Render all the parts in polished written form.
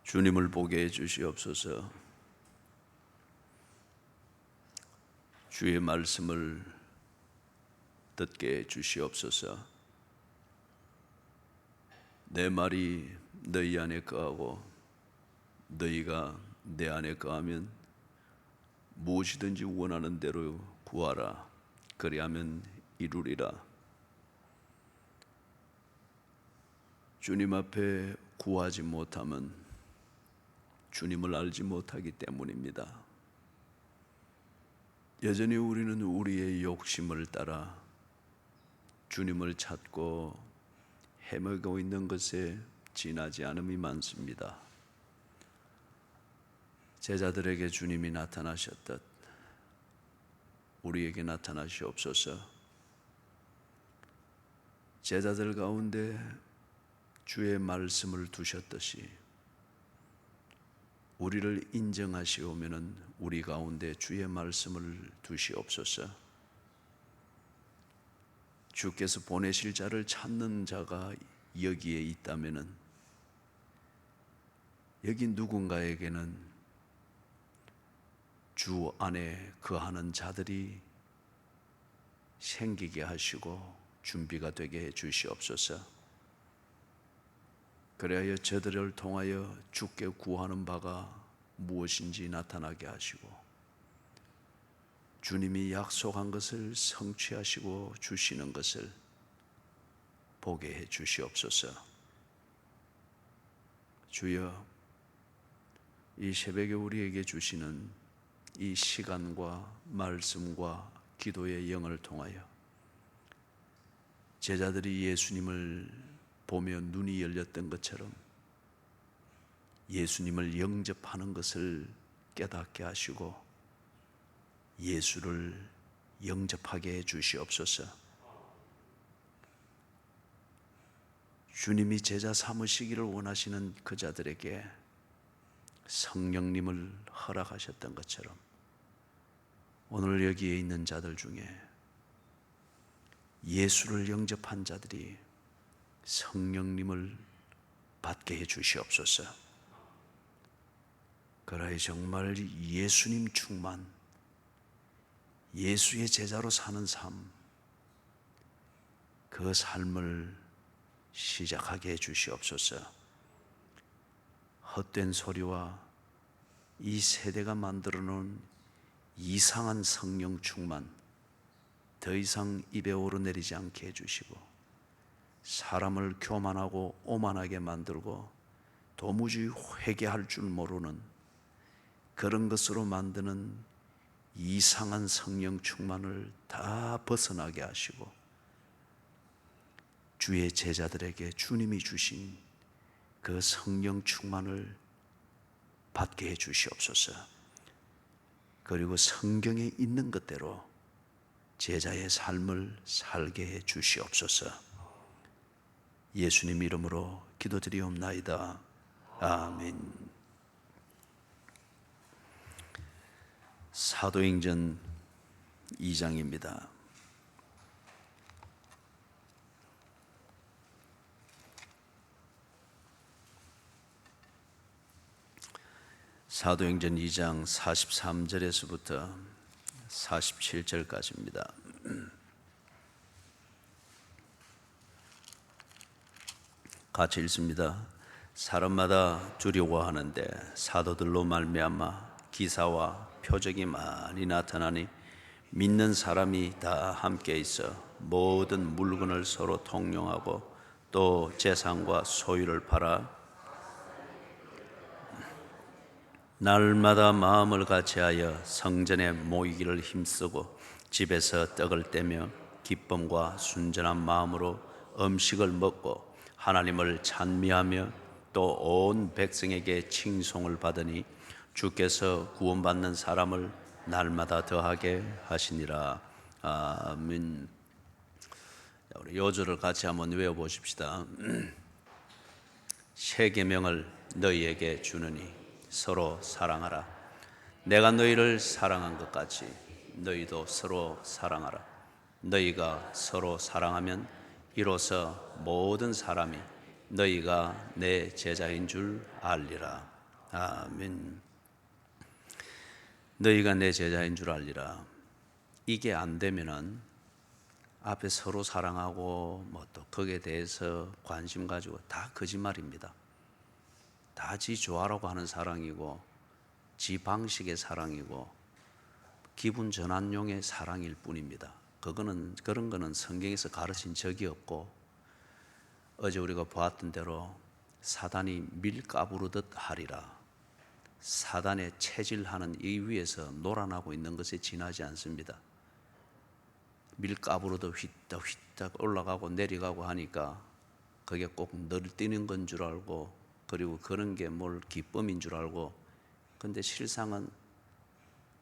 주님을 보게 해 주시옵소서. 주의 말씀을 듣게 해 주시옵소서. 내 말이 너희 안에 거하고 너희가 내 안에 거하면 무엇이든지 원하는 대로 구하라. 그리하면 이루리라. 주님 앞에 구하지 못하면 주님을 알지 못하기 때문입니다. 여전히 우리는 우리의 욕심을 따라 주님을 찾고 헤매고 있는 것에 지나지 않음이 많습니다. 제자들에게 주님이 나타나셨듯 우리에게 나타나시옵소서. 제자들 가운데 주의 말씀을 두셨듯이 우리를 인정하시오면은 우리 가운데 주의 말씀을 두시옵소서. 주께서 보내실 자를 찾는 자가 여기에 있다면은 여기 누군가에게는 주 안에 거하는 자들이 생기게 하시고 준비가 되게 해 주시옵소서. 그래야 저들을 통하여 주께 구하는 바가 무엇인지 나타나게 하시고 주님이 약속한 것을 성취하시고 주시는 것을 보게 해 주시옵소서. 주여, 이 새벽에 우리에게 주시는 이 시간과 말씀과 기도의 영을 통하여 제자들이 예수님을 보며 눈이 열렸던 것처럼 예수님을 영접하는 것을 깨닫게 하시고 예수를 영접하게 해 주시옵소서. 주님이 제자 삼으시기를 원하시는 그 자들에게 성령님을 허락하셨던 것처럼 오늘 여기에 있는 자들 중에 예수를 영접한 자들이 성령님을 받게 해 주시옵소서. 그러해 정말 예수님 충만, 예수의 제자로 사는 삶, 그 삶을 시작하게 해 주시옵소서. 헛된 소리와 이 세대가 만들어 놓은 이상한 성령 충만 더 이상 입에 오르내리지 않게 해주시고 사람을 교만하고 오만하게 만들고 도무지 회개할 줄 모르는 그런 것으로 만드는 이상한 성령 충만을 다 벗어나게 하시고 주의 제자들에게 주님이 주신 그 성령 충만을 받게 해 주시옵소서. 그리고 성경에 있는 것대로 제자의 삶을 살게 해 주시옵소서. 예수님 이름으로 기도드리옵나이다. 아멘. 사도행전 2장입니다. 사도행전 2장 43절에서부터 47절까지입니다. 같이 읽습니다. 사람마다 두려워하는데 사도들로 말미암아 기사와 표적이 많이 나타나니 믿는 사람이 다 함께 있어 모든 물건을 서로 통용하고 또 재산과 소유를 팔아 날마다 마음을 같이하여 성전에 모이기를 힘쓰고 집에서 떡을 떼며 기쁨과 순전한 마음으로 음식을 먹고 하나님을 찬미하며 또 온 백성에게 칭송을 받으니 주께서 구원받는 사람을 날마다 더하게 하시니라. 아멘. 우리 요절을 같이 한번 외워보십시다. 새 계명을 너희에게 주느니 서로 사랑하라. 내가 너희를 사랑한 것 같이 너희도 서로 사랑하라. 너희가 서로 사랑하면 이로써 모든 사람이 너희가 내 제자인 줄 알리라. 아멘. 너희가 내 제자인 줄 알리라. 이게 안 되면은 앞에 서로 사랑하고 뭐 또 거기에 대해서 관심 가지고 다 거짓말입니다. 다 지 좋아라고 하는 사랑이고 지 방식의 사랑이고 기분 전환용의 사랑일 뿐입니다. 그런 거는 성경에서 가르친 적이 없고 어제 우리가 보았던 대로 사단이 밀가부르듯 하리라. 사단의 체질하는 이 위에서 놀아나고 있는 것에 지나지 않습니다. 밀가부르듯 휘딱휘딱 올라가고 내려가고 하니까 그게 꼭 늘뛰는 건 줄 알고 그리고 그런 게 뭘 기쁨인 줄 알고 근데 실상은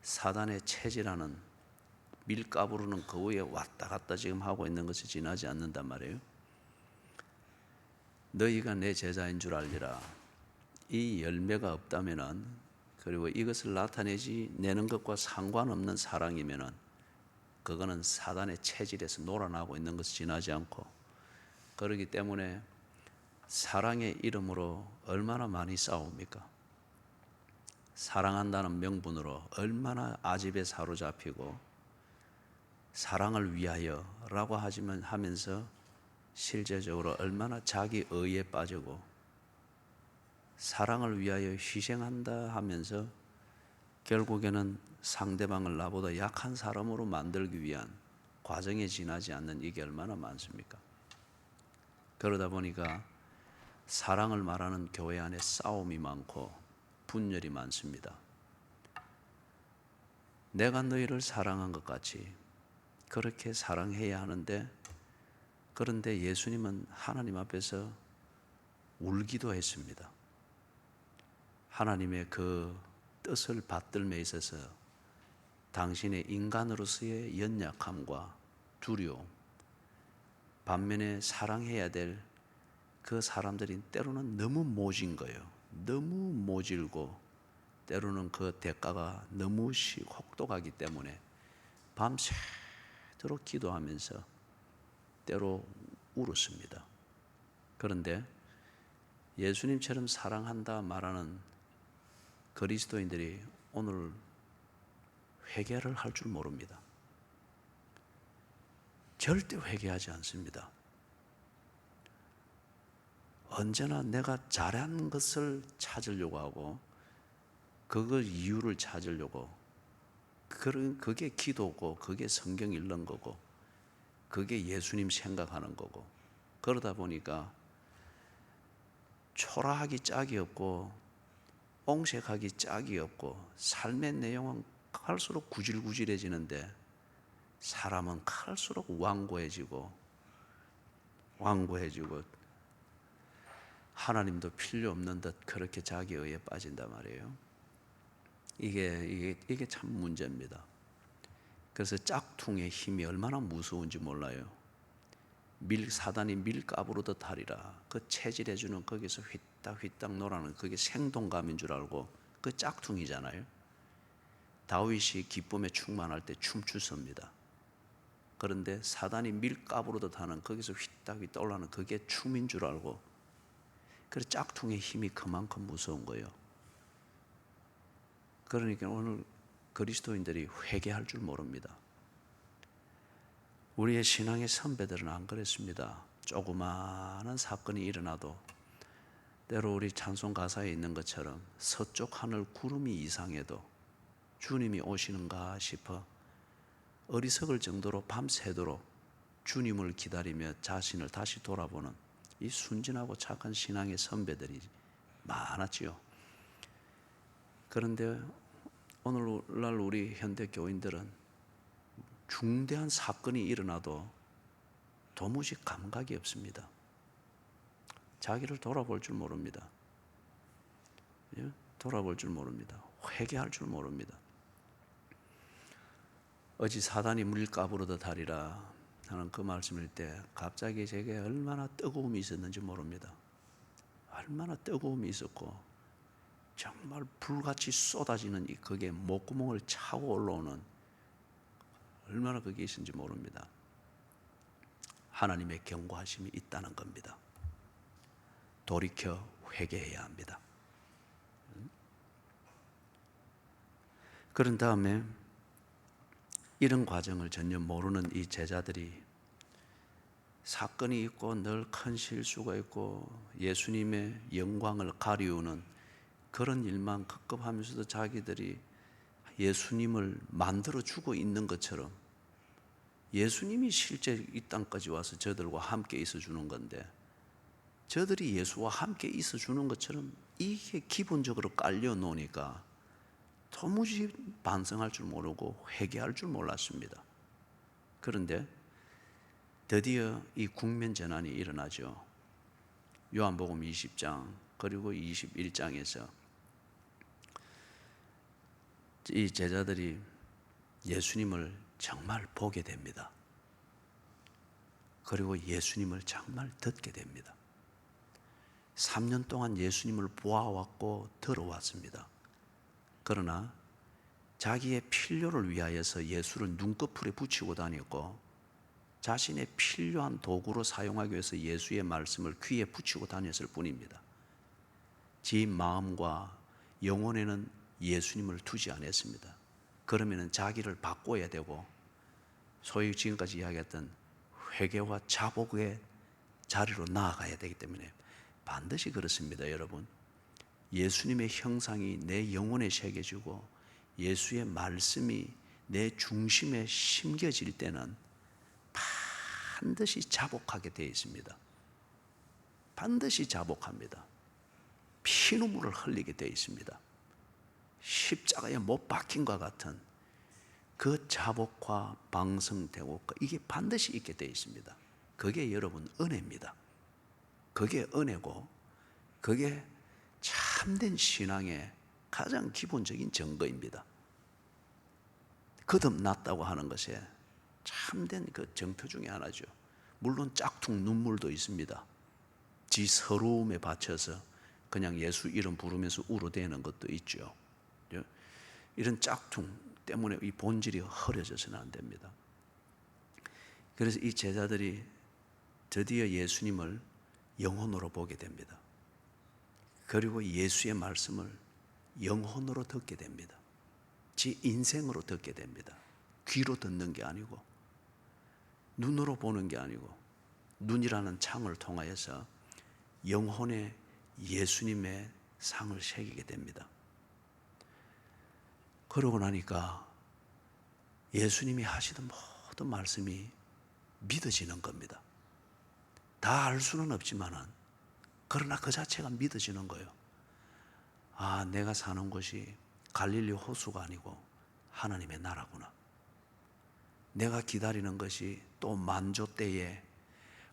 사단의 체질하는 밀가부르는 그 위에 왔다 갔다 지금 하고 있는 것이 지나지 않는단 말이에요. 너희가 내 제자인 줄 알리라. 이 열매가 없다면은 그리고 이것을 내는 것과 상관없는 사랑이면은 그거는 사단의 체질에서 놀아나고 있는 것이 지나지 않고 그러기 때문에 사랑의 이름으로 얼마나 많이 싸웁니까? 사랑한다는 명분으로 얼마나 아집에 사로잡히고 사랑을 위하여라고 하면서 실제적으로 얼마나 자기 의에 빠지고 사랑을 위하여 희생한다 하면서 결국에는 상대방을 나보다 약한 사람으로 만들기 위한 과정에 지나지 않는 이게 얼마나 많습니까? 그러다 보니까 사랑을 말하는 교회 안에 싸움이 많고 분열이 많습니다. 내가 너희를 사랑한 것 같이 그렇게 사랑해야 하는데 그런데 예수님은 하나님 앞에서 울기도 했습니다. 하나님의 그 뜻을 받들매 있어서 당신의 인간으로서의 연약함과 두려움, 반면에 사랑해야 될 그 사람들이 때로는 너무 모진 거예요. 너무 모질고 때로는 그 대가가 너무 혹독하기 때문에 밤새도록 기도하면서 때로 울었습니다. 그런데 예수님처럼 사랑한다 말하는 그리스도인들이 오늘 회개를 할 줄 모릅니다. 절대 회개하지 않습니다. 언제나 내가 잘한 것을 찾으려고 하고 그거 이유를 찾으려고 그게 기도고 그게 성경 읽는 거고 그게 예수님 생각하는 거고 그러다 보니까 초라하기 짝이 없고 옹색하기 짝이 없고 삶의 내용은 갈수록 구질구질해지는데 사람은 갈수록 완고해지고 하나님도 필요 없는 듯 그렇게 자기 의에 빠진단 말이에요. 이게 참 문제입니다. 그래서 짝퉁의 힘이 얼마나 무서운지 몰라요. 사단이 밀가부르듯 하리라. 그 체질해주는 거기서 휘딱휘딱 놀아는 그게 생동감인 줄 알고 그 짝퉁이잖아요. 다윗이 기쁨에 충만할 때 춤추습니다. 그런데 사단이 밀가부르듯 하는 거기서 휘딱휘딱 올라가는 그게 춤인 줄 알고 그래 짝퉁의 힘이 그만큼 무서운 거예요. 그러니까 오늘 그리스도인들이 회개할 줄 모릅니다. 우리의 신앙의 선배들은 안 그랬습니다. 조그마한 사건이 일어나도 때로 우리 찬송 가사에 있는 것처럼 서쪽 하늘 구름이 이상해도 주님이 오시는가 싶어 어리석을 정도로 밤새도록 주님을 기다리며 자신을 다시 돌아보는 이 순진하고 착한 신앙의 선배들이 많았지요. 그런데 오늘날 우리 현대 교인들은 중대한 사건이 일어나도 도무지 감각이 없습니다. 자기를 돌아볼 줄 모릅니다. 돌아볼 줄 모릅니다. 회개할 줄 모릅니다. 어찌 사단이 밀가부르듯 하리라 하는 그 말씀일 때 갑자기 제게 얼마나 뜨거움이 있었는지 모릅니다. 얼마나 뜨거움이 있었고 정말 불같이 쏟아지는 그게 목구멍을 차고 올라오는 얼마나 그게 있는지 모릅니다. 하나님의 경고하심이 있다는 겁니다. 돌이켜 회개해야 합니다. 그런 다음에 이런 과정을 전혀 모르는 이 제자들이 사건이 있고 늘 큰 실수가 있고 예수님의 영광을 가리우는 그런 일만 급급하면서도 자기들이 예수님을 만들어 주고 있는 것처럼, 예수님이 실제 이 땅까지 와서 저들과 함께 있어 주는 건데 저들이 예수와 함께 있어 주는 것처럼 이게 기본적으로 깔려 놓으니까 도무지 반성할 줄 모르고 회개할 줄 몰랐습니다. 그런데 드디어 이 국면 전환이 일어나죠. 요한복음 20장 그리고 21장에서 이 제자들이 예수님을 정말 보게 됩니다. 그리고 예수님을 정말 듣게 됩니다. 3년 동안 예수님을 보아왔고 들어왔습니다. 그러나 자기의 필요를 위하여서 예수를 눈꺼풀에 붙이고 다녔고 자신의 필요한 도구로 사용하기 위해서 예수의 말씀을 귀에 붙이고 다녔을 뿐입니다. 지 마음과 영혼에는 예수님을 두지 않았습니다. 그러면 자기를 바꿔야 되고 소위 지금까지 이야기했던 회개와 자복의 자리로 나아가야 되기 때문에 반드시 그렇습니다. 여러분, 예수님의 형상이 내 영혼에 새겨지고 예수의 말씀이 내 중심에 심겨질 때는 반드시 자복하게 되어 있습니다. 반드시 자복합니다. 피눈물을 흘리게 되어 있습니다. 십자가에 못 박힌 것 같은 그 자복과 방성되고 이게 반드시 있게 되어 있습니다. 그게 여러분 은혜입니다. 그게 은혜고 그게 참된 신앙의 가장 기본적인 증거입니다. 거듭났다고 하는 것에 참된 그 증표 중에 하나죠. 물론 짝퉁 눈물도 있습니다. 지 서러움에 바쳐서 그냥 예수 이름 부르면서 울어대는 것도 있죠. 이런 짝퉁 때문에 이 본질이 흐려져서는 안 됩니다. 그래서 이 제자들이 드디어 예수님을 영혼으로 보게 됩니다. 그리고 예수의 말씀을 영혼으로 듣게 됩니다. 지 인생으로 듣게 됩니다. 귀로 듣는 게 아니고 눈으로 보는 게 아니고 눈이라는 창을 통하여서 영혼에 예수님의 상을 새기게 됩니다. 그러고 나니까 예수님이 하시던 모든 말씀이 믿어지는 겁니다. 다 알 수는 없지만은 그러나 그 자체가 믿어지는 거예요. 아, 내가 사는 곳이 갈릴리 호수가 아니고 하나님의 나라구나. 내가 기다리는 것이 또 만조 때에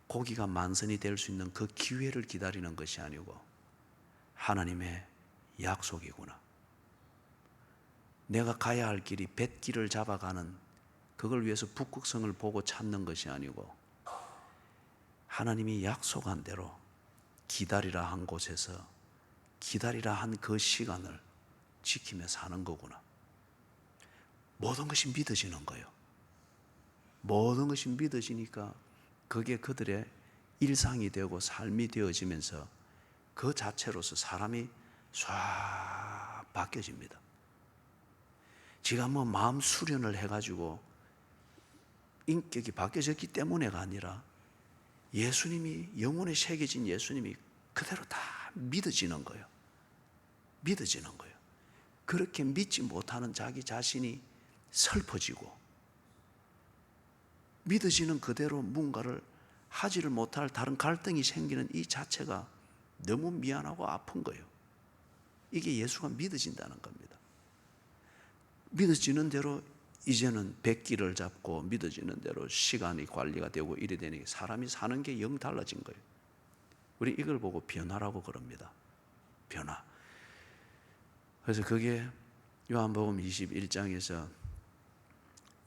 고기가 만선이 될 수 있는 그 기회를 기다리는 것이 아니고 하나님의 약속이구나. 내가 가야 할 길이 뱃길을 잡아가는 그걸 위해서 북극성을 보고 찾는 것이 아니고 하나님이 약속한 대로 기다리라 한 곳에서 기다리라 한 그 시간을 지키며 사는 거구나. 모든 것이 믿어지는 거예요. 모든 것이 믿어지니까 그게 그들의 일상이 되고 삶이 되어지면서 그 자체로서 사람이 싹 바뀌어집니다. 지가 뭐 마음 수련을 해가지고 인격이 바뀌어졌기 때문에가 아니라 예수님이 영혼에 새겨진 예수님이 그대로 다 믿어지는 거예요. 믿어지는 거예요. 그렇게 믿지 못하는 자기 자신이 슬퍼지고 믿어지는 그대로 뭔가를 하지를 못할 다른 갈등이 생기는 이 자체가 너무 미안하고 아픈 거예요. 이게 예수가 믿어진다는 겁니다. 믿어지는 대로 이제는 백기를 잡고 믿어지는 대로 시간이 관리가 되고 이래 되니 사람이 사는 게 영 달라진 거예요. 우리 이걸 보고 변화라고 그럽니다. 변화. 그래서 그게 요한복음 21장에서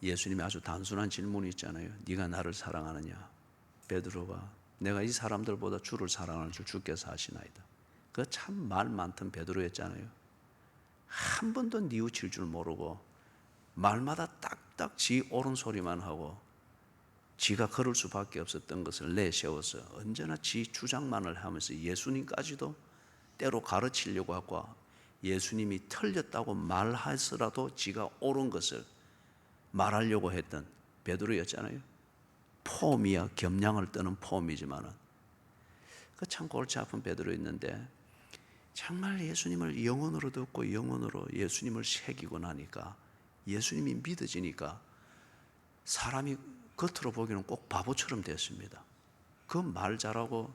예수님이 아주 단순한 질문이 있잖아요. 네가 나를 사랑하느냐? 베드로가 내가 이 사람들보다 주를 사랑하는 줄 주께서 아시나이다. 그 참 말 많던 베드로였잖아요. 한 번도 뉘우칠 줄 모르고 말마다 딱딱 지 옳은 소리만 하고 지가 걸을 수밖에 없었던 것을 내세워서 언제나 지 주장만을 하면서 예수님까지도 때로 가르치려고 하고 예수님이 틀렸다고 말하서라도 지가 옳은 것을 말하려고 했던 베드로였잖아요. 폼이야, 겸양을 떠는 폼이지만은 그 참 골치 아픈 베드로였는데, 정말 예수님을 영혼으로 듣고 영혼으로 예수님을 새기고 나니까, 예수님이 믿어지니까 사람이 겉으로 보기에는 꼭 바보처럼 됐습니다. 그 말 잘하고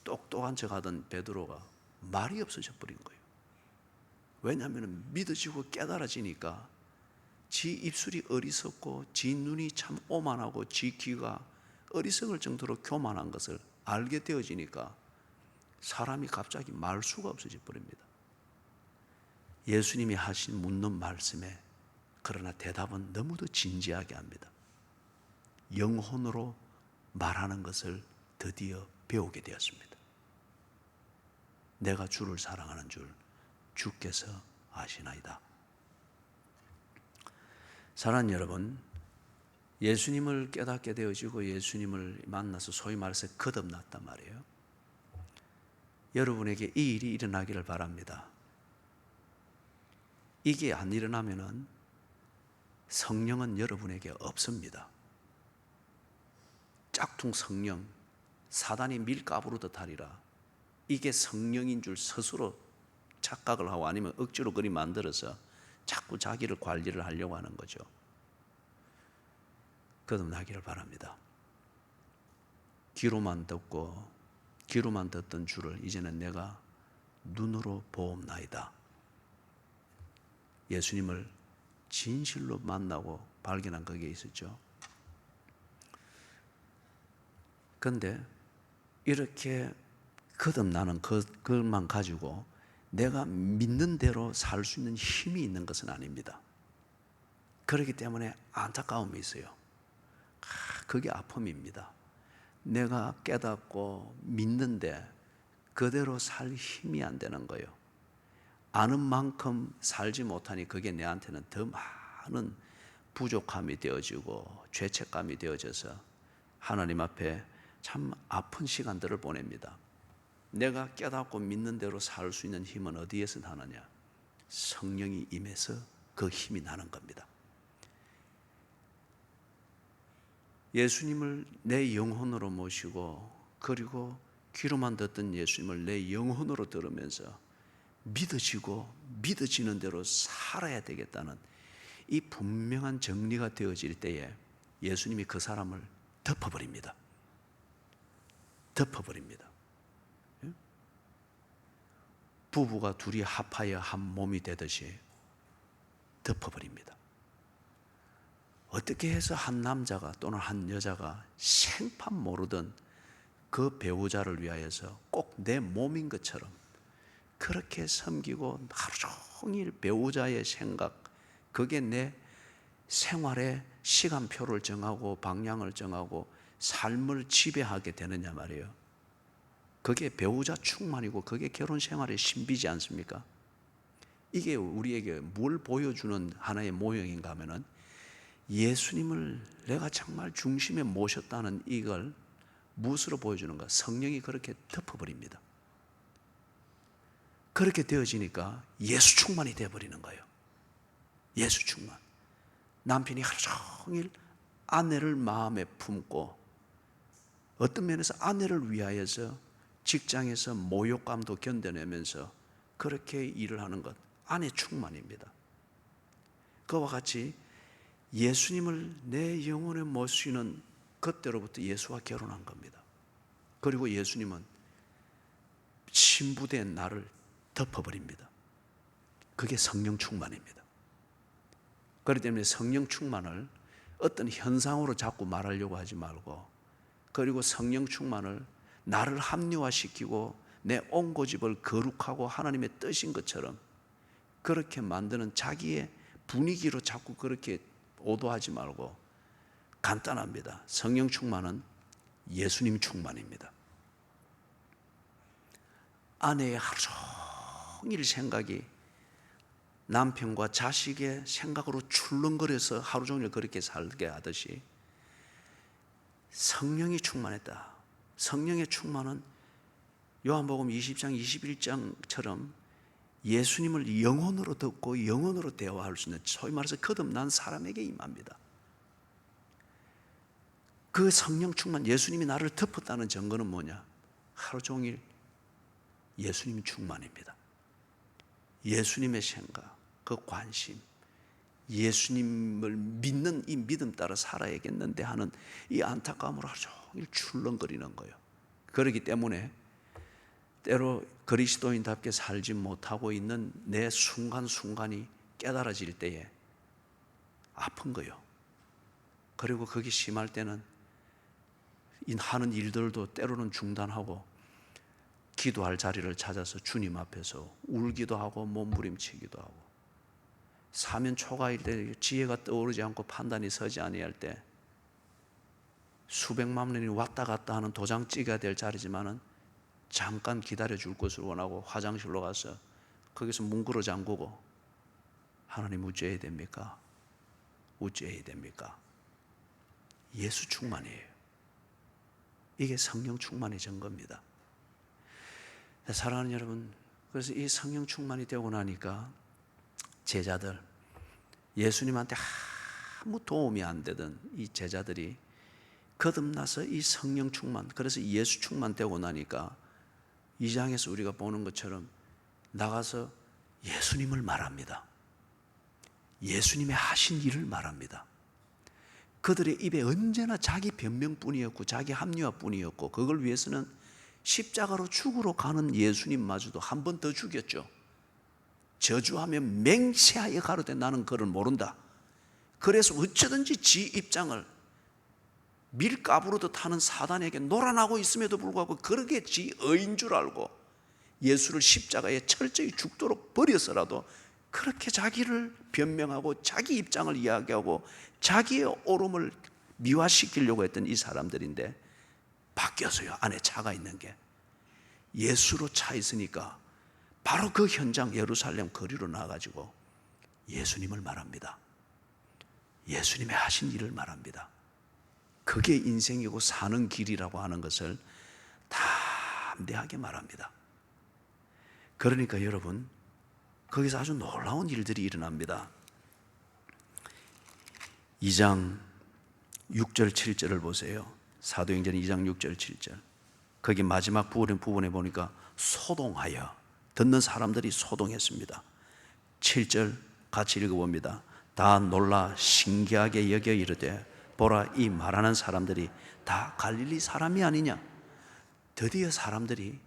똑똑한 척하던 베드로가 말이 없어져 버린 거예요. 왜냐하면 믿어지고 깨달아지니까 지 입술이 어리석고 지 눈이 참 오만하고 지 귀가 어리석을 정도로 교만한 것을 알게 되어지니까 사람이 갑자기 말수가 없어져 버립니다. 예수님이 하신 묻는 말씀에 그러나 대답은 너무도 진지하게 합니다. 영혼으로 말하는 것을 드디어 배우게 되었습니다. 내가 주를 사랑하는 줄 주께서 아시나이다. 사랑하는 여러분, 예수님을 깨닫게 되어지고 예수님을 만나서 소위 말해서 거듭났단 말이에요. 여러분에게 이 일이 일어나기를 바랍니다. 이게 안 일어나면은 성령은 여러분에게 없습니다. 짝퉁 성령, 사단이 밀가부르듯 하리라. 이게 성령인 줄 스스로 착각을 하고 아니면 억지로 그리 만들어서 자꾸 자기를 관리를 하려고 하는 거죠. 거듭나기를 바랍니다. 귀로만 듣고 귀로만 듣던 주를 이제는 내가 눈으로 보옵나이다. 예수님을 진실로 만나고 발견한 그게 있었죠. 그런데 이렇게 거듭나는 그것만 가지고 내가 믿는 대로 살 수 있는 힘이 있는 것은 아닙니다. 그렇기 때문에 안타까움이 있어요. 그게 아픔입니다. 내가 깨닫고 믿는데 그대로 살 힘이 안 되는 거예요. 아는 만큼 살지 못하니 그게 내한테는 더 많은 부족함이 되어지고 죄책감이 되어져서 하나님 앞에 참 아픈 시간들을 보냅니다. 내가 깨닫고 믿는 대로 살 수 있는 힘은 어디에서 나느냐? 성령이 임해서 그 힘이 나는 겁니다. 예수님을 내 영혼으로 모시고 그리고 귀로만 듣던 예수님을 내 영혼으로 들으면서 믿어지고 믿어지는 대로 살아야 되겠다는 이 분명한 정리가 되어질 때에 예수님이 그 사람을 덮어버립니다. 덮어버립니다. 부부가 둘이 합하여 한 몸이 되듯이 덮어버립니다. 어떻게 해서 한 남자가 또는 한 여자가 생판 모르던 그 배우자를 위하여서 꼭 내 몸인 것처럼 그렇게 섬기고 하루 종일 배우자의 생각, 그게 내 생활의 시간표를 정하고 방향을 정하고 삶을 지배하게 되느냐 말이에요. 그게 배우자 충만이고 그게 결혼 생활의 신비지 않습니까? 이게 우리에게 뭘 보여주는 하나의 모형인가 하면은 예수님을 내가 정말 중심에 모셨다는 이걸 무엇으로 보여주는가? 성령이 그렇게 덮어버립니다. 그렇게 되어지니까 예수 충만이 되어버리는 거예요. 예수 충만. 남편이 하루 종일 아내를 마음에 품고 어떤 면에서 아내를 위하여서 직장에서 모욕감도 견뎌내면서 그렇게 일을 하는 것, 아내 충만입니다. 그와 같이 예수님을 내 영혼에 모시는 그때로부터 예수와 결혼한 겁니다. 그리고 예수님은 신부된 나를 덮어버립니다. 그게 성령 충만입니다. 그렇기 때문에 성령 충만을 어떤 현상으로 자꾸 말하려고 하지 말고, 그리고 성령 충만을 나를 합리화시키고 내 온 고집을 거룩하고 하나님의 뜻인 것처럼 그렇게 만드는 자기의 분위기로 자꾸 그렇게 오도하지 말고, 간단합니다. 성령 충만은 예수님 충만입니다. 아내의 하루 종일 생각이 남편과 자식의 생각으로 출렁거려서 하루 종일 그렇게 살게 하듯이 성령이 충만했다. 성령의 충만은 요한복음 20장 21장처럼 예수님을 영혼으로 듣고 영혼으로 대화할 수 있는, 소위 말해서 거듭난 사람에게 임합니다. 그 성령 충만, 예수님이 나를 덮었다는 증거는 뭐냐? 하루 종일 예수님 충만입니다. 예수님의 생각, 그 관심, 예수님을 믿는 이 믿음 따라 살아야겠는데 하는 이 안타까움으로 하루 종일 출렁거리는 거예요. 그렇기 때문에 때로 그리스도인답게 살지 못하고 있는 내 순간순간이 깨달아질 때에 아픈 거예요. 그리고 그게 심할 때는 하는 일들도 때로는 중단하고 기도할 자리를 찾아서 주님 앞에서 울기도 하고 몸부림치기도 하고, 사면 초가일 때 지혜가 떠오르지 않고 판단이 서지 아니할 때 수백만 년이 왔다 갔다 하는 도장 찍어야 될 자리지만은 잠깐 기다려 줄 것을 원하고 화장실로 가서 거기서 문구로 잠그고, 하나님 어찌해야 됩니까? 어찌해야 됩니까? 예수 충만이에요. 이게 성령 충만의 증거입니다. 사랑하는 여러분, 그래서 이 성령 충만이 되고 나니까 제자들, 예수님한테 아무 도움이 안 되던 이 제자들이 거듭나서 이 성령 충만, 그래서 예수 충만 되고 나니까 2장에서 우리가 보는 것처럼 나가서 예수님을 말합니다. 예수님의 하신 일을 말합니다. 그들의 입에 언제나 자기 변명뿐이었고 자기 합리화뿐이었고, 그걸 위해서는 십자가로 죽으러 가는 예수님마저도 한 번 더 죽였죠. 저주하며 맹세하여 가로되 나는 그를 모른다. 그래서 어쩌든지 지 입장을 밀가부르듯 하는 사단에게 놀아나고 있음에도 불구하고 그렇게 지 의인 줄 알고 예수를 십자가에 철저히 죽도록 버려서라도 그렇게 자기를 변명하고 자기 입장을 이야기하고 자기의 옳음을 미화시키려고 했던 이 사람들인데, 바뀌었어요. 안에 차가 있는 게. 예수로 차 있으니까 바로 그 현장 예루살렘 거리로 나가지고 예수님을 말합니다. 예수님의 하신 일을 말합니다. 그게 인생이고 사는 길이라고 하는 것을 담대하게 말합니다. 그러니까 여러분, 거기서 아주 놀라운 일들이 일어납니다. 2장 6절 7절을 보세요. 사도행전 2장 6절 7절. 거기 마지막 부분에 보니까 소동하여, 듣는 사람들이 소동했습니다. 7절 같이 읽어봅니다. 다 놀라 신기하게 여겨 이르되 보라, 이 말하는 사람들이 다 갈릴리 사람이 아니냐. 드디어 사람들이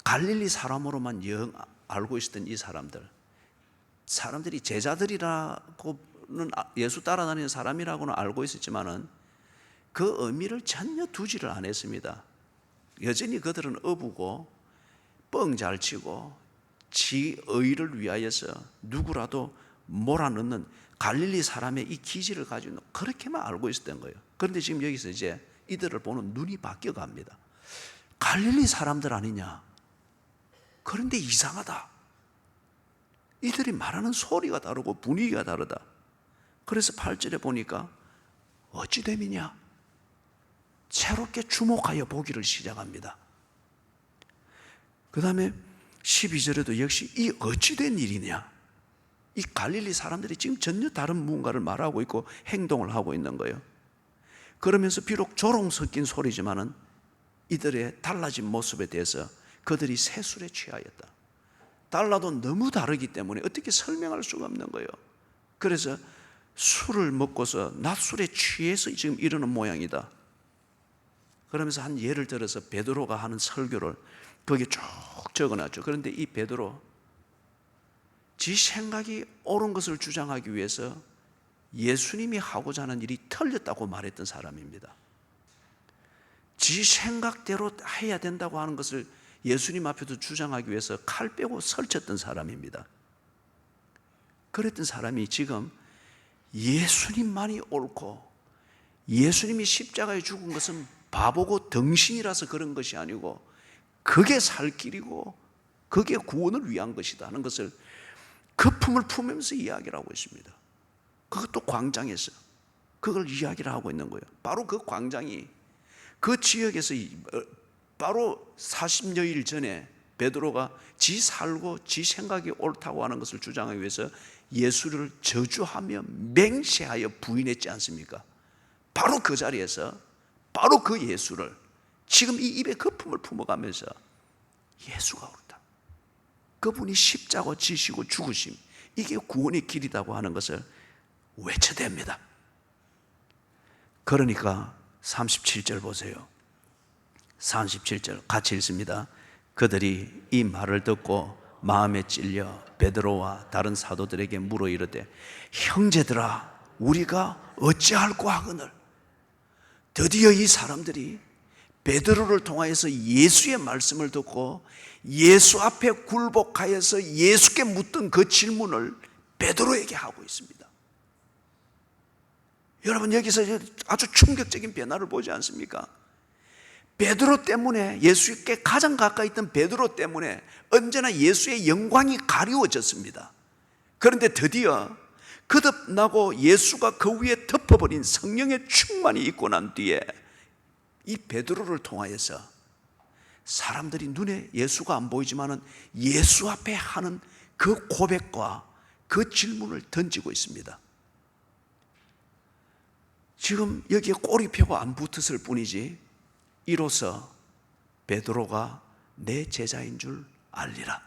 갈릴리 사람으로만 알고 있었던 이 사람들이 제자들이라고는, 예수 따라다니는 사람이라고는 알고 있었지만은 그 의미를 전혀 두지를 안 했습니다. 여전히 그들은 어부고 뻥 잘 치고 지 의를 위하여서 누구라도 몰아넣는 갈릴리 사람의 이 기질을 가지고 그렇게만 알고 있었던 거예요. 그런데 지금 여기서 이제 이들을 보는 눈이 바뀌어 갑니다. 갈릴리 사람들 아니냐? 그런데 이상하다. 이들이 말하는 소리가 다르고 분위기가 다르다. 그래서 8절에 보니까 어찌 됨이냐? 새롭게 주목하여 보기를 시작합니다. 그 다음에 12절에도 역시 이 어찌 된 일이냐? 이 갈릴리 사람들이 지금 전혀 다른 무언가를 말하고 있고 행동을 하고 있는 거예요. 그러면서 비록 조롱 섞인 소리지만은 이들의 달라진 모습에 대해서 그들이 세술에 취하였다. 달라도 너무 다르기 때문에 어떻게 설명할 수가 없는 거예요. 그래서 술을 먹고서 낮술에 취해서 지금 이러는 모양이다. 그러면서 한 예를 들어서 베드로가 하는 설교를 거기에 쭉 적어놨죠. 그런데 이 베드로, 지 생각이 옳은 것을 주장하기 위해서 예수님이 하고자 하는 일이 틀렸다고 말했던 사람입니다. 지 생각대로 해야 된다고 하는 것을 예수님 앞에도 주장하기 위해서 칼 빼고 설쳤던 사람입니다. 그랬던 사람이 지금 예수님만이 옳고 예수님이 십자가에 죽은 것은 바보고 덩신이라서 그런 것이 아니고 그게 살 길이고 그게 구원을 위한 것이다 하는 것을 거품을 품으면서 이야기를 하고 있습니다. 그것도 광장에서 그걸 이야기를 하고 있는 거예요. 바로 그 광장이 그 지역에서 바로 40여일 전에 베드로가 지 살고 지 생각이 옳다고 하는 것을 주장하기 위해서 예수를 저주하며 맹세하여 부인했지 않습니까? 바로 그 자리에서 바로 그 예수를 지금 이 입에 거품을 품어가면서 예수가 옳다, 그분이 십자가 지시고 죽으심, 이게 구원의 길이라고 하는 것을 외쳐댑니다. 그러니까 37절 보세요. 37절 같이 읽습니다. 그들이 이 말을 듣고 마음에 찔려 베드로와 다른 사도들에게 물어 이르되 형제들아 우리가 어찌할꼬 하거늘. 드디어 이 사람들이 베드로를 통하여서 예수의 말씀을 듣고 예수 앞에 굴복하여서 예수께 묻던 그 질문을 베드로에게 하고 있습니다. 여러분, 여기서 아주 충격적인 변화를 보지 않습니까? 베드로 때문에, 예수께 가장 가까이 있던 베드로 때문에 언제나 예수의 영광이 가리워졌습니다. 그런데 드디어 거듭나고 예수가 그 위에 덮어버린 성령의 충만이 있고 난 뒤에 이 베드로를 통하여서 사람들이 눈에 예수가 안 보이지만은 예수 앞에 하는 그 고백과 그 질문을 던지고 있습니다. 지금 여기에 꼬리표가 안 붙었을 뿐이지 이로써 베드로가 내 제자인 줄 알리라.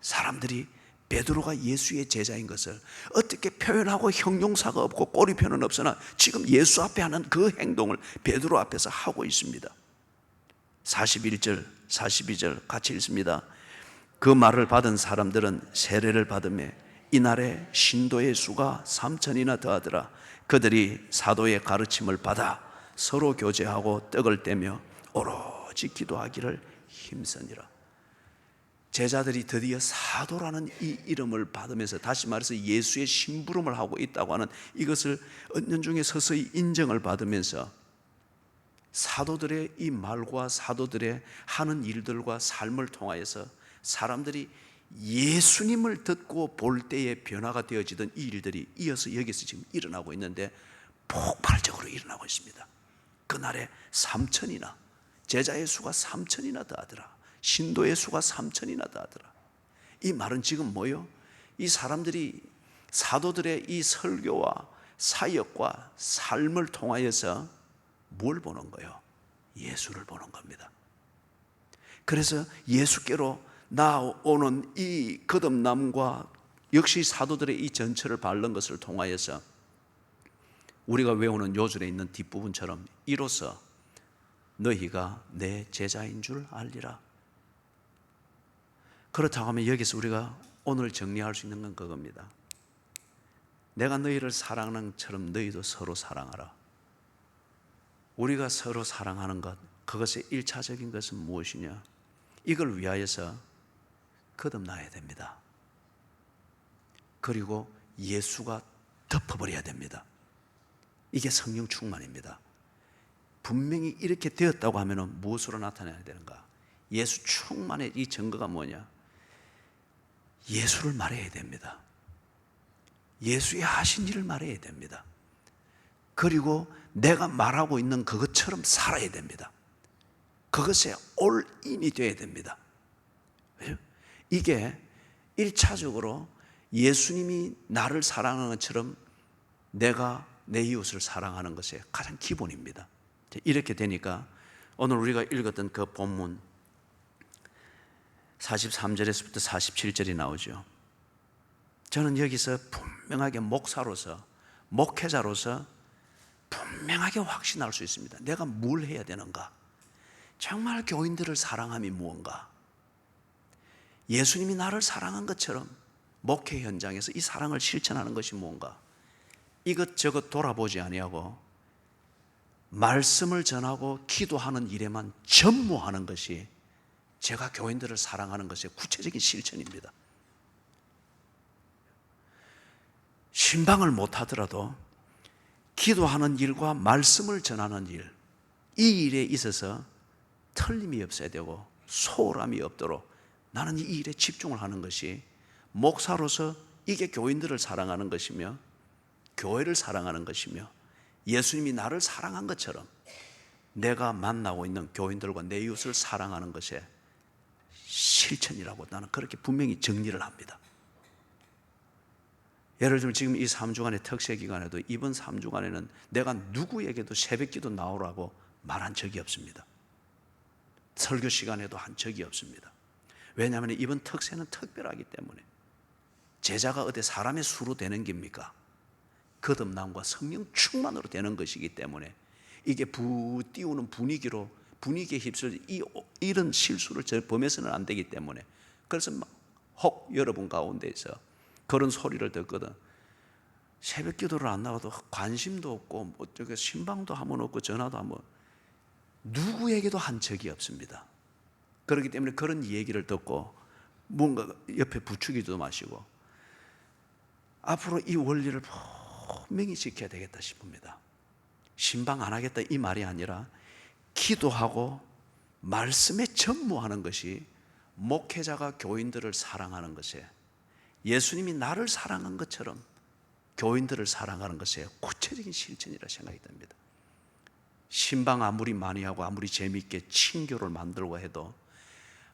사람들이 베드로가 예수의 제자인 것을 어떻게 표현하고 형용사가 없고 꼬리표는 없으나 지금 예수 앞에 하는 그 행동을 베드로 앞에서 하고 있습니다. 41절 42절 같이 읽습니다. 그 말을 받은 사람들은 세례를 받으며 이날에 신도의 수가 3,000이나 더하더라. 그들이 사도의 가르침을 받아 서로 교제하고 떡을 떼며 오로지 기도하기를 힘쓰니라. 제자들이 드디어 사도라는 이 이름을 받으면서, 다시 말해서 예수의 심부름을 하고 있다고 하는 이것을 은연중에 서서히 인정을 받으면서 사도들의 이 말과 사도들의 하는 일들과 삶을 통하여서 사람들이 예수님을 듣고 볼 때에 변화가 되어지던 이 일들이 이어서 여기서 지금 일어나고 있는데 폭발적으로 일어나고 있습니다. 그날에 3,000이나, 제자의 수가 3,000이나 더하더라. 신도의 수가 3,000이나 더하더라. 이 말은 지금 뭐요? 이 사람들이 사도들의 이 설교와 사역과 삶을 통하여서 뭘 보는 거예요? 예수를 보는 겁니다. 그래서 예수께로 나오는 이 거듭남과 역시 사도들의 이 전철을 밟는 것을 통하여서 우리가 외우는 요절에 있는 뒷부분처럼 이로써 너희가 내 제자인 줄 알리라. 그렇다고 하면 여기서 우리가 오늘 정리할 수 있는 건 그겁니다. 내가 너희를 사랑하는 것처럼 너희도 서로 사랑하라. 우리가 서로 사랑하는 것, 그것의 1차적인 것은 무엇이냐? 이걸 위하여서 거듭나야 됩니다. 그리고 예수가 덮어버려야 됩니다. 이게 성령 충만입니다. 분명히 이렇게 되었다고 하면 무엇으로 나타나야 되는가? 예수 충만의 이 증거가 뭐냐? 예수를 말해야 됩니다. 예수의 하신 일을 말해야 됩니다. 그리고 내가 말하고 있는 그것처럼 살아야 됩니다. 그것에 올인이 되어야 됩니다. 이게 1차적으로 예수님이 나를 사랑하는 것처럼 내가 내 이웃을 사랑하는 것의 가장 기본입니다. 이렇게 되니까 오늘 우리가 읽었던 그 본문 43절에서부터 47절이 나오죠. 저는 여기서 분명하게 목사로서, 목회자로서 분명하게 확신할 수 있습니다. 내가 뭘 해야 되는가? 정말 교인들을 사랑함이 무언가? 예수님이 나를 사랑한 것처럼 목회 현장에서 이 사랑을 실천하는 것이 무언가? 이것저것 돌아보지 아니하고 말씀을 전하고 기도하는 일에만 전무하는 것이 제가 교인들을 사랑하는 것의 구체적인 실천입니다. 신방을 못하더라도 기도하는 일과 말씀을 전하는 일, 이 일에 있어서 틀림이 없어야 되고 소홀함이 없도록 나는 이 일에 집중을 하는 것이 목사로서 이게 교인들을 사랑하는 것이며 교회를 사랑하는 것이며 예수님이 나를 사랑한 것처럼 내가 만나고 있는 교인들과 내 이웃을 사랑하는 것에 실천이라고 나는 그렇게 분명히 정리를 합니다. 예를 들면 지금 이 3주간의 특세 기간에도 이번 3주간에는 내가 누구에게도 새벽기도 나오라고 말한 적이 없습니다. 설교 시간에도 한 적이 없습니다. 왜냐하면 이번 특세는 특별하기 때문에 제자가 어디 사람의 수로 되는 겁니까? 거듭남과 성령 충만으로 되는 것이기 때문에 이게 띄우는 분위기에 휩쓸려 이런 실수를 범해서는 안 되기 때문에 그래서 혹 여러분 가운데서 그런 소리를 듣거든. 새벽 기도를 안 나와도 관심도 없고 뭐 신방도 한번 없고 전화도 한번 누구에게도 한 적이 없습니다. 그렇기 때문에 그런 얘기를 듣고 뭔가 옆에 부추기도 마시고 앞으로 이 원리를 분명히 지켜야 되겠다 싶습니다. 신방 안 하겠다 이 말이 아니라 기도하고 말씀에 전무하는 것이 목회자가 교인들을 사랑하는 것에 예수님이 나를 사랑한 것처럼 교인들을 사랑하는 것에 구체적인 실천이라 생각이 듭니다. 신방 아무리 많이 하고 아무리 재미있게 친교를 만들고 해도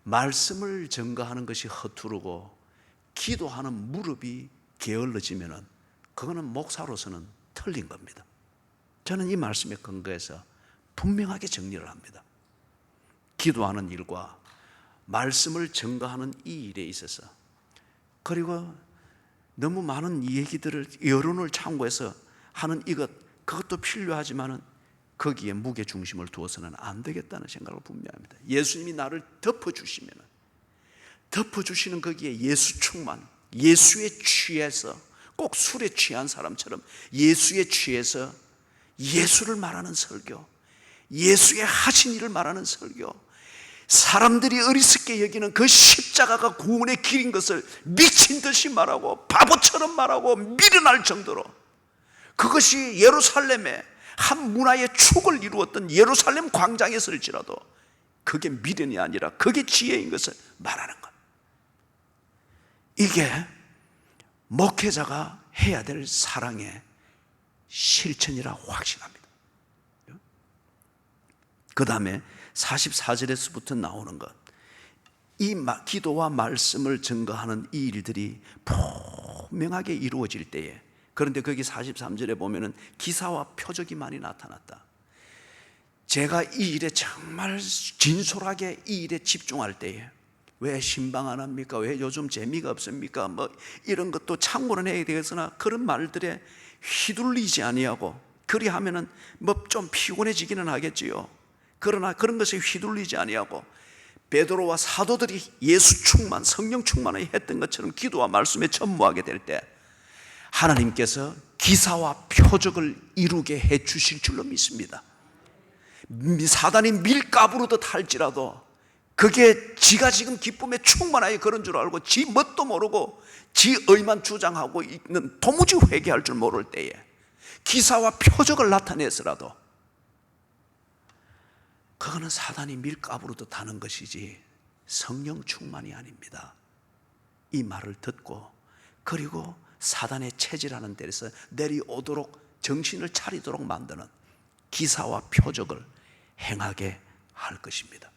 말씀을 전가하는 것이 허투루고 기도하는 무릎이 게을러지면은 그거는 목사로서는 틀린 겁니다. 저는 이 말씀에 근거해서 분명하게 정리를 합니다. 기도하는 일과 말씀을 전가하는 이 일에 있어서 그리고 너무 많은 얘기들을 여론을 참고해서 하는 그것도 필요하지만은 거기에 무게 중심을 두어서는 안 되겠다는 생각을 분명합니다. 예수님이 나를 덮어주시는 거기에 예수 충만, 예수에 취해서 꼭 술에 취한 사람처럼 예수에 취해서 예수를 말하는 설교, 예수의 하신 일을 말하는 설교, 사람들이 어리석게 여기는 그 십자가가 구원의 길인 것을 미친 듯이 말하고 바보처럼 말하고 미련할 정도로 그것이 예루살렘의 한 문화의 축을 이루었던 예루살렘 광장에서일지라도 그게 미련이 아니라 그게 지혜인 것을 말하는 것. 이게 목회자가 해야 될 사랑의 실천이라 확신합니다. 그 다음에 44절에서부터 나오는 것, 이 기도와 말씀을 증거하는 이 일들이 분명하게 이루어질 때에, 그런데 거기 43절에 보면은 기사와 표적이 많이 나타났다. 제가 이 일에 정말 진솔하게 이 일에 집중할 때에 왜 신방 안 합니까? 왜 요즘 재미가 없습니까? 뭐 이런 것도 참고는 해야 되겠으나 그런 말들에 휘둘리지 아니하고 그리하면은 뭐 좀 피곤해지기는 하겠지요. 그러나 그런 것에 휘둘리지 아니하고 베드로와 사도들이 예수 충만, 성령 충만을 했던 것처럼 기도와 말씀에 전무하게 될 때 하나님께서 기사와 표적을 이루게 해 주실 줄로 믿습니다. 사단이 밀가부르듯 할지라도 그게 지가 지금 기쁨에 충만하게 그런 줄 알고 지 뭣도 모르고 지 의만 주장하고 있는 도무지 회개할 줄 모를 때에 기사와 표적을 나타내서라도 그거는 사단이 밀가부르듯 하는 것이지 성령 충만이 아닙니다. 이 말을 듣고 그리고 사단의 체질하는 데서 내려오도록 정신을 차리도록 만드는 기사와 표적을 행하게 할 것입니다.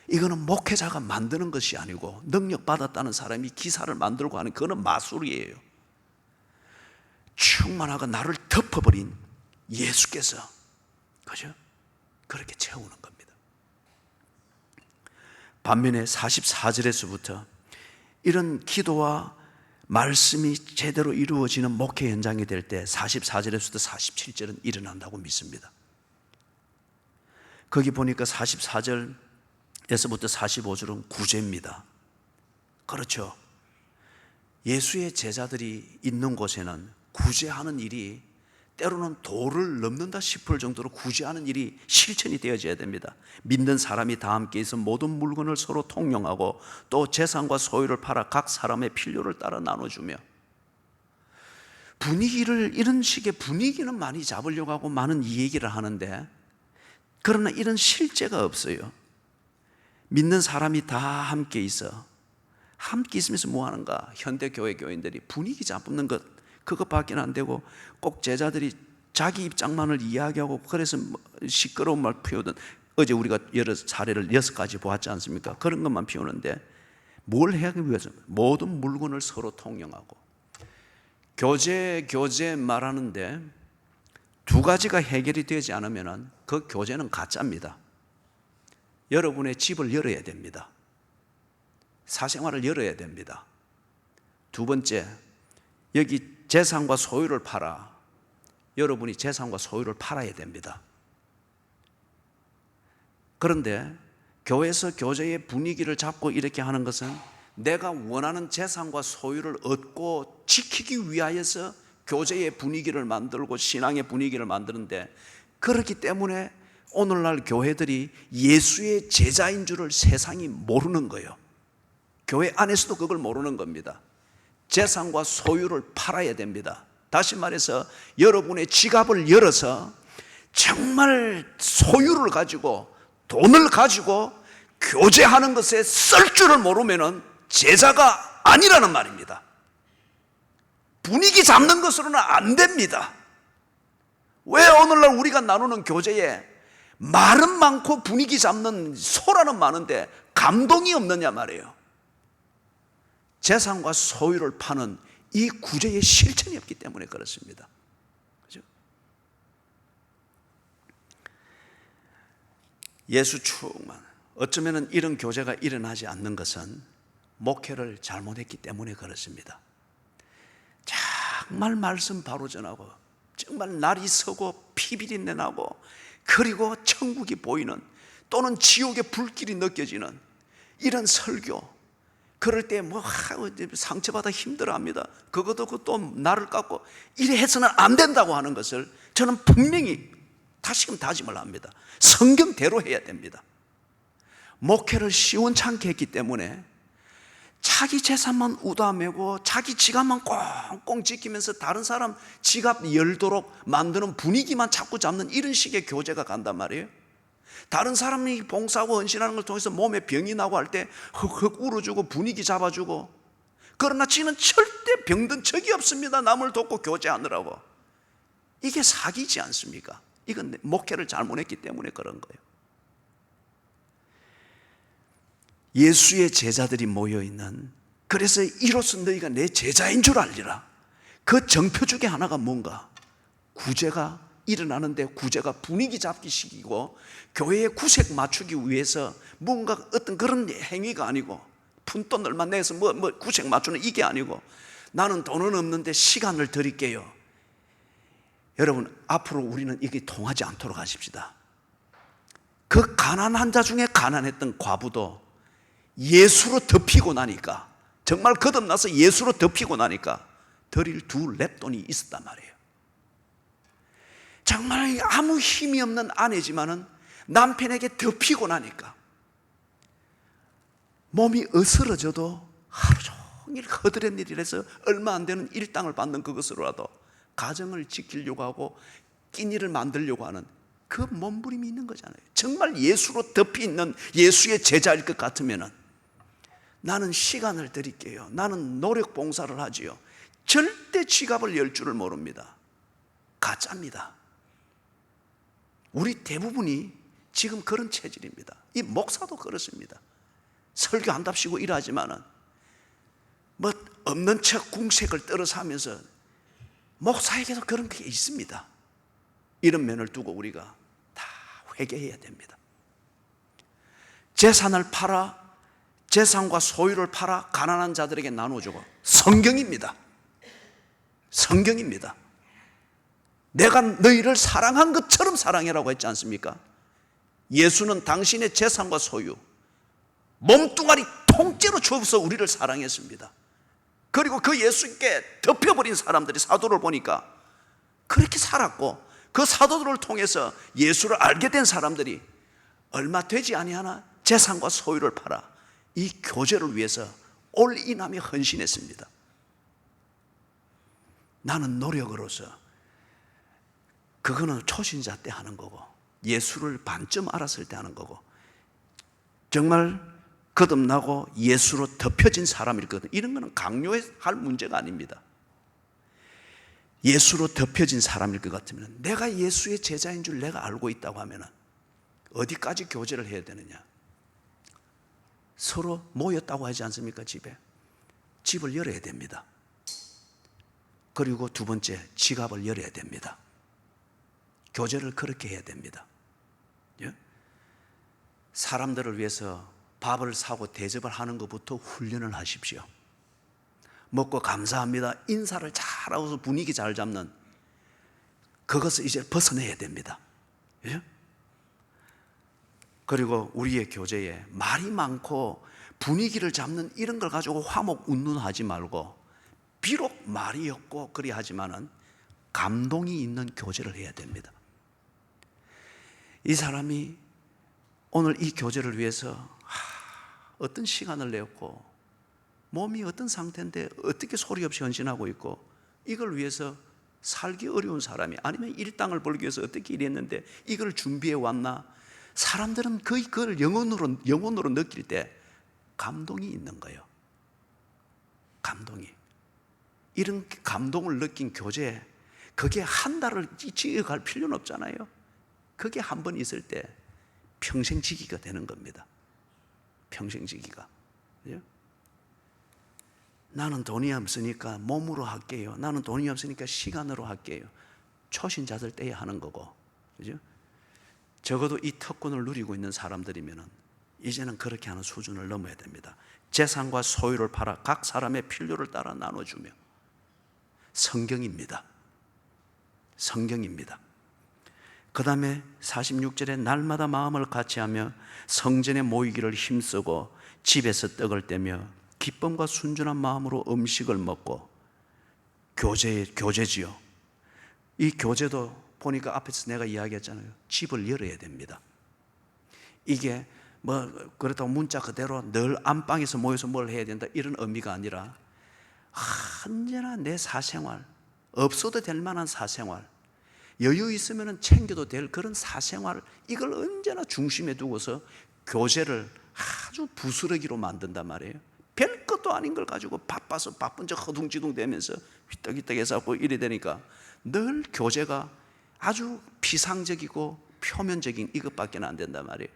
이거는 목회자가 만드는 것이 아니고 능력 받았다는 사람이 기사를 만들고 하는 그거는 마술이에요. 충만하고 나를 덮어버린 예수께서 그죠? 그렇게 채우는 겁니다. 반면에 44절에서부터 이런 기도와 말씀이 제대로 이루어지는 목회 현장이 될 때 44절에서부터 47절은 일어난다고 믿습니다. 거기 보니까 44절에서부터 45절은 구제입니다. 그렇죠. 예수의 제자들이 있는 곳에는 구제하는 일이 때로는 도를 넘는다 싶을 정도로 구제하는 일이 실천이 되어져야 됩니다. 믿는 사람이 다 함께 있어 모든 물건을 서로 통용하고 또 재산과 소유를 팔아 각 사람의 필요를 따라 나눠주며 이런 식의 분위기는 많이 잡으려고 하고 많은 얘기를 하는데 그러나 이런 실제가 없어요. 믿는 사람이 다 함께 있으면서 뭐 하는가? 현대교회 교인들이 분위기 잡는 것 그것밖에 안 되고 꼭 제자들이 자기 입장만을 이야기하고 그래서 시끄러운 말 피우든 어제 우리가 여러 사례를 6가지 보았지 않습니까? 그런 것만 피우는데 뭘 하기 위해서 모든 물건을 서로 통용하고 교제 말하는데 두 가지가 해결이 되지 않으면 그 교제는 가짜입니다. 여러분의 집을 열어야 됩니다. 사생활을 열어야 됩니다. 두 번째, 여기 재산과 소유를 팔아. 여러분이 재산과 소유를 팔아야 됩니다. 그런데 교회에서 교제의 분위기를 잡고 이렇게 하는 것은 내가 원하는 재산과 소유를 얻고 지키기 위하여서 교제의 분위기를 만들고 신앙의 분위기를 만드는데, 그렇기 때문에 오늘날 교회들이 예수의 제자인 줄을 세상이 모르는 거예요. 교회 안에서도 그걸 모르는 겁니다. 재산과 소유를 팔아야 됩니다. 다시 말해서 여러분의 지갑을 열어서 정말 소유를 가지고 돈을 가지고 교제하는 것에 쓸 줄을 모르면 제자가 아니라는 말입니다. 분위기 잡는 것으로는 안 됩니다. 왜 오늘날 우리가 나누는 교제에 말은 많고 분위기 잡는 소라는 많은데 감동이 없느냐 말이에요. 재산과 소유를 파는 이 구제의 실천이 없기 때문에 그렇습니다. 그죠? 예수 충만. 어쩌면 이런 교제가 일어나지 않는 것은 목회를 잘못했기 때문에 그렇습니다. 정말 말씀 바로 전하고 정말 날이 서고 피비린내 나고 그리고 천국이 보이는 또는 지옥의 불길이 느껴지는 이런 설교, 그럴 때 뭐 상처받아 힘들어합니다. 그것도 또 나를 깎고 이래 해서는 안 된다고 하는 것을 저는 분명히 다시금 다짐을 합니다. 성경대로 해야 됩니다. 목회를 시원찮게 했기 때문에 자기 재산만 우다매고 자기 지갑만 꽁꽁 지키면서 다른 사람 지갑 열도록 만드는 분위기만 자꾸 잡는 이런 식의 교제가 간단 말이에요. 다른 사람이 봉사하고 헌신하는 걸 통해서 몸에 병이 나고 할 때 흑흑 울어주고 분위기 잡아주고, 그러나 지는 절대 병든 적이 없습니다. 남을 돕고 교제하느라고. 이게 사기지 않습니까? 이건 목회를 잘못했기 때문에 그런 거예요. 예수의 제자들이 모여있는, 그래서 이로써 너희가 내 제자인 줄 알리라. 그 정표 중에 하나가 뭔가? 구제가 일어나는데 구제가 분위기 잡기 식이고 교회의 구색 맞추기 위해서 뭔가 어떤 그런 행위가 아니고, 푼돈 얼마 내서 뭐 구색 맞추는 이게 아니고, 나는 돈은 없는데 시간을 드릴게요. 여러분, 앞으로 우리는 이게 통하지 않도록 하십시다. 그 가난한 자 중에 가난했던 과부도 예수로 덮이고 나니까, 정말 거듭나서 예수로 덮이고 나니까 드릴 2렙돈이 있었단 말이에요. 정말 아무 힘이 없는 아내지만은 남편에게 덮이고 나니까 몸이 어스러져도 하루 종일 허드렛 일이라서 얼마 안 되는 일당을 받는 그것으로라도 가정을 지키려고 하고 끼니를 만들려고 하는 그 몸부림이 있는 거잖아요. 정말 예수로 덮이 있는 예수의 제자일 것 같으면은 나는 시간을 드릴게요. 나는 노력 봉사를 하지요. 절대 지갑을 열 줄을 모릅니다. 가짜입니다. 우리 대부분이 지금 그런 체질입니다. 이 목사도 그렇습니다. 설교한답시고 일하지만은 뭐 없는 척 궁색을 떨어서 하면서, 목사에게도 그런 게 있습니다. 이런 면을 두고 우리가 다 회개해야 됩니다. 재산을 팔아, 재산과 소유를 팔아 가난한 자들에게 나눠주고, 성경입니다. 성경입니다. 내가 너희를 사랑한 것처럼 사랑해라고 했지 않습니까? 예수는 당신의 재산과 소유, 몸뚱아리 통째로 주어서 우리를 사랑했습니다. 그리고 그 예수께 덮여버린 사람들이, 사도를 보니까 그렇게 살았고, 그 사도들을 통해서 예수를 알게 된 사람들이 얼마 되지 아니하나 재산과 소유를 팔아 이 교제를 위해서 올인하며 헌신했습니다. 나는 노력으로서, 그거는 초신자 때 하는 거고, 예수를 반쯤 알았을 때 하는 거고, 정말 거듭나고 예수로 덮여진 사람일 거든. 이런 거는 강요할 문제가 아닙니다. 예수로 덮여진 사람일 것 같으면, 내가 예수의 제자인 줄 내가 알고 있다고 하면 어디까지 교제를 해야 되느냐? 서로 모였다고 하지 않습니까? 집을 열어야 됩니다. 그리고 두 번째, 지갑을 열어야 됩니다. 교제를 그렇게 해야 됩니다. 예? 사람들을 위해서 밥을 사고 대접을 하는 것부터 훈련을 하십시오. 먹고 감사합니다, 인사를 잘하고 분위기 잘 잡는 그것을 이제 벗어내야 됩니다. 예? 그리고 우리의 교제에 말이 많고 분위기를 잡는 이런 걸 가지고 화목운운하지 말고, 비록 말이 없고 그리 하지만은 감동이 있는 교제를 해야 됩니다. 이 사람이 오늘 이 교제를 위해서 어떤 시간을 내었고 몸이 어떤 상태인데 어떻게 소리 없이 헌신하고 있고, 이걸 위해서 살기 어려운 사람이, 아니면 일당을 벌기 위해서 어떻게 일했는데 이걸 준비해 왔나? 사람들은 거의 그걸 영혼으로 느낄 때 감동이 있는 거예요. 감동이. 이런 감동을 느낀 교제, 그게 한 달을 지어갈 필요는 없잖아요. 그게 한 번 있을 때 평생 지기가 되는 겁니다. 평생 지기가. 예? 나는 돈이 없으니까 몸으로 할게요. 나는 돈이 없으니까 시간으로 할게요. 초신자들 때에 하는 거고, 그죠? 적어도 이 특권을 누리고 있는 사람들이면은 이제는 그렇게 하는 수준을 넘어야 됩니다. 재산과 소유를 팔아 각 사람의 필요를 따라 나눠주며. 성경입니다. 성경입니다. 그 다음에 46절에 날마다 마음을 같이하며 성전에 모이기를 힘쓰고 집에서 떡을 떼며 기쁨과 순전한 마음으로 음식을 먹고. 교제지요. 이 교제도 보니까 앞에서 내가 이야기했잖아요. 집을 열어야 됩니다. 이게 그렇다고 문자 그대로 늘 안방에서 모여서 뭘 해야 된다 이런 의미가 아니라, 언제나 내 사생활, 없어도 될 만한 사생활, 여유 있으면 챙겨도 될 그런 사생활, 이걸 언제나 중심에 두고서 교제를 아주 부스러기로 만든단 말이에요. 별 것도 아닌 걸 가지고 바빠서 바쁜 척 허둥지둥 대면서 휘떡휘떡해서 이래 되니까 늘 교제가 아주 피상적이고 표면적인 이것밖에 안 된단 말이에요.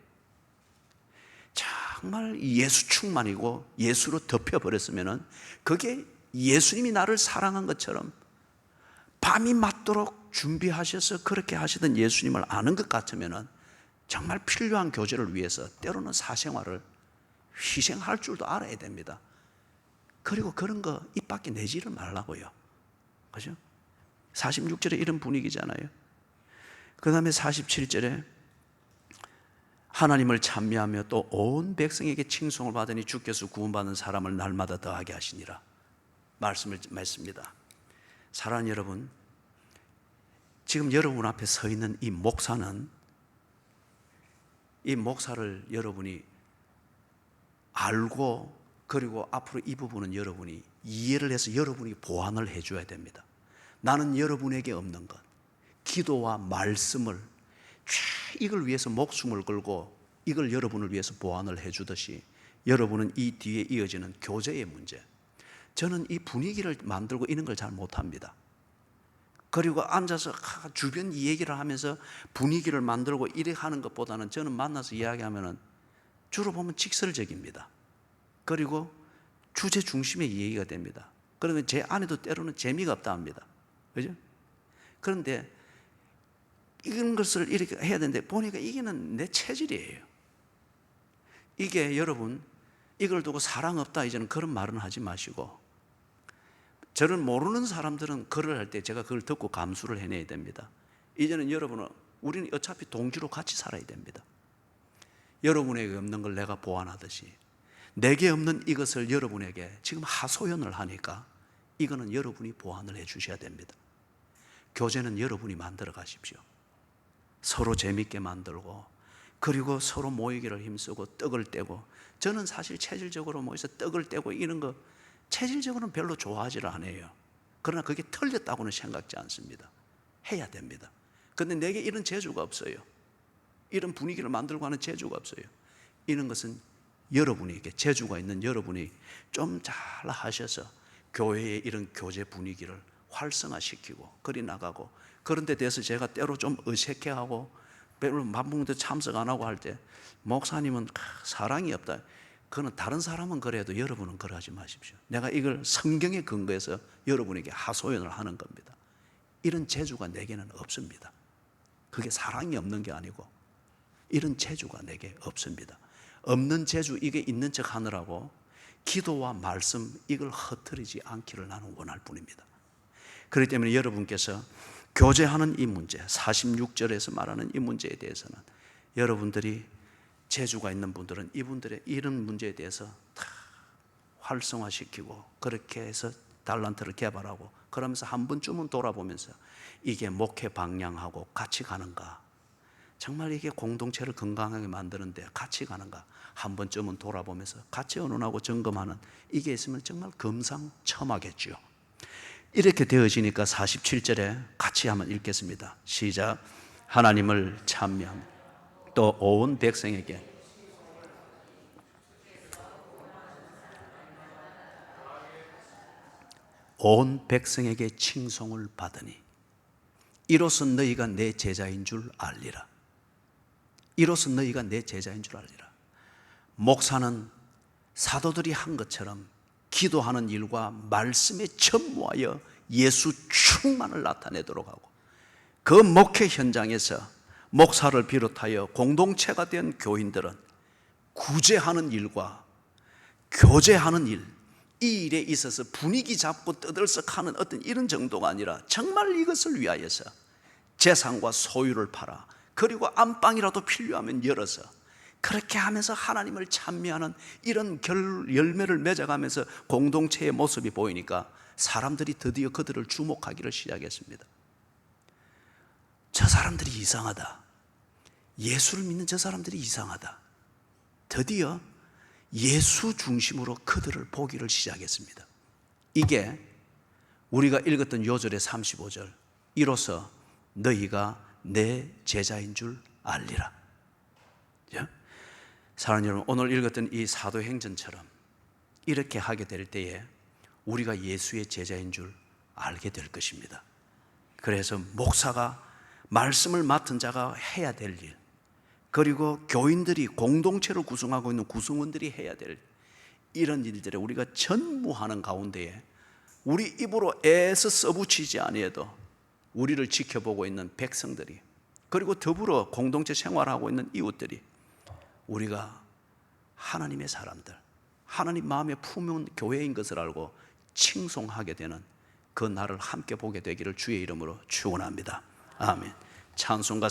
정말 예수 충만이고 예수로 덮여버렸으면 그게 예수님이 나를 사랑한 것처럼 밤이 맞도록 준비하셔서 그렇게 하시던 예수님을 아는 것 같으면 정말 필요한 교제를 위해서 때로는 사생활을 희생할 줄도 알아야 됩니다. 그리고 그런 거 입 밖에 내지를 말라고요. 그죠? 46절에 이런 분위기잖아요. 그 다음에 47절에 하나님을 찬미하며 또 온 백성에게 칭송을 받으니 주께서 구원받는 사람을 날마다 더하게 하시니라 말씀을 맺습니다. 사랑하는 여러분, 지금 여러분 앞에 서 있는 이 목사는, 이 목사를 여러분이 알고, 그리고 앞으로 이 부분은 여러분이 이해를 해서 여러분이 보완을 해줘야 됩니다. 나는 여러분에게 없는 것, 기도와 말씀을 이걸 위해서 목숨을 걸고 이걸 여러분을 위해서 보완을 해주듯이 여러분은 이 뒤에 이어지는 교제의 문제, 저는 이 분위기를 만들고 이런 걸 잘 못합니다. 그리고 앉아서 주변 얘기를 하면서 분위기를 만들고 이렇게 하는 것보다는 저는 만나서 이야기하면은 주로 보면 직설적입니다. 그리고 주제 중심의 얘기가 됩니다. 그러면 제 안에도 때로는 재미가 없다 합니다. 그죠? 그런데 이런 것을 이렇게 해야 되는데 보니까 이게는 내 체질이에요. 이게 여러분, 이걸 두고 사랑 없다 이제는 그런 말은 하지 마시고, 저를 모르는 사람들은 글을 할 때 제가 그걸 듣고 감수를 해내야 됩니다. 이제는 여러분은, 우리는 어차피 동지로 같이 살아야 됩니다. 여러분에게 없는 걸 내가 보완하듯이 내게 없는 이것을 여러분에게 지금 하소연을 하니까 이거는 여러분이 보완을 해 주셔야 됩니다. 교제는 여러분이 만들어 가십시오. 서로 재밌게 만들고, 그리고 서로 모이기를 힘쓰고 떡을 떼고. 저는 사실 체질적으로 모여서 떡을 떼고 이런 거 체질적으로는 별로 좋아하지를 않아요. 그러나 그게 틀렸다고는 생각지 않습니다. 해야 됩니다. 그런데 내게 이런 재주가 없어요. 이런 분위기를 만들고 하는 재주가 없어요. 이런 것은 여러분에게, 재주가 있는 여러분이 좀 잘 하셔서 교회의 이런 교제 분위기를 활성화시키고 그리 나가고. 그런 데 대해서 제가 때로 좀 어색해하고 별로 만붕대 참석 안 하고 할 때 목사님은 사랑이 없다. 그거는 다른 사람은 그래도 여러분은 그러지 마십시오. 내가 이걸 성경에 근거해서 여러분에게 하소연을 하는 겁니다. 이런 재주가 내게는 없습니다. 그게 사랑이 없는 게 아니고 이런 재주가 내게 없습니다. 없는 재주, 이게 있는 척 하느라고 기도와 말씀 이걸 허트리지 않기를 나는 원할 뿐입니다. 그렇기 때문에 여러분께서 교제하는 이 문제, 46절에서 말하는 이 문제에 대해서는 여러분들이 재주가 있는 분들은 이분들의 이런 문제에 대해서 다 활성화시키고 그렇게 해서 달란트를 개발하고 그러면서 한 번쯤은 돌아보면서 이게 목회 방향하고 같이 가는가, 정말 이게 공동체를 건강하게 만드는데 같이 가는가 한 번쯤은 돌아보면서 같이 의논하고 점검하는 이게 있으면 정말 금상첨화겠죠. 이렇게 되어지니까 47절에 같이 한번 읽겠습니다. 시작. 하나님을 찬미하며 또 온 백성에게 온 백성에게 칭송을 받으니 이로써 너희가 내 제자인 줄 알리라. 이로써 너희가 내 제자인 줄 알리라. 목사는 사도들이 한 것처럼 기도하는 일과 말씀에 전무하여 예수 충만을 나타내도록 하고 그 목회 현장에서 목사를 비롯하여 공동체가 된 교인들은 구제하는 일과 교제하는 일, 이 일에 있어서 분위기 잡고 떠들썩하는 어떤 이런 정도가 아니라 정말 이것을 위하여서 재산과 소유를 팔아 그리고 안방이라도 필요하면 열어서 그렇게 하면서 하나님을 찬미하는 이런 열매를 맺어가면서 공동체의 모습이 보이니까 사람들이 드디어 그들을 주목하기를 시작했습니다. 저 사람들이 이상하다. 예수를 믿는 저 사람들이 이상하다. 드디어 예수 중심으로 그들을 보기를 시작했습니다. 이게 우리가 읽었던 요절의 35절, 이로써 너희가 내 제자인 줄 알리라. 사랑하는 여러분, 오늘 읽었던 이 사도행전처럼 이렇게 하게 될 때에 우리가 예수의 제자인 줄 알게 될 것입니다. 그래서 목사가 말씀을 맡은 자가 해야 될 일, 그리고 교인들이 공동체를 구성하고 있는 구성원들이 해야 될 이런 일들을 우리가 전무하는 가운데에 우리 입으로 애써 써붙이지 아니해도 우리를 지켜보고 있는 백성들이, 그리고 더불어 공동체 생활하고 있는 이웃들이 우리가 하나님의 사람들, 하나님 마음에 품은 교회인 것을 알고 칭송하게 되는 그 날을 함께 보게 되기를 주의 이름으로 축원합니다. 아멘. 찬송가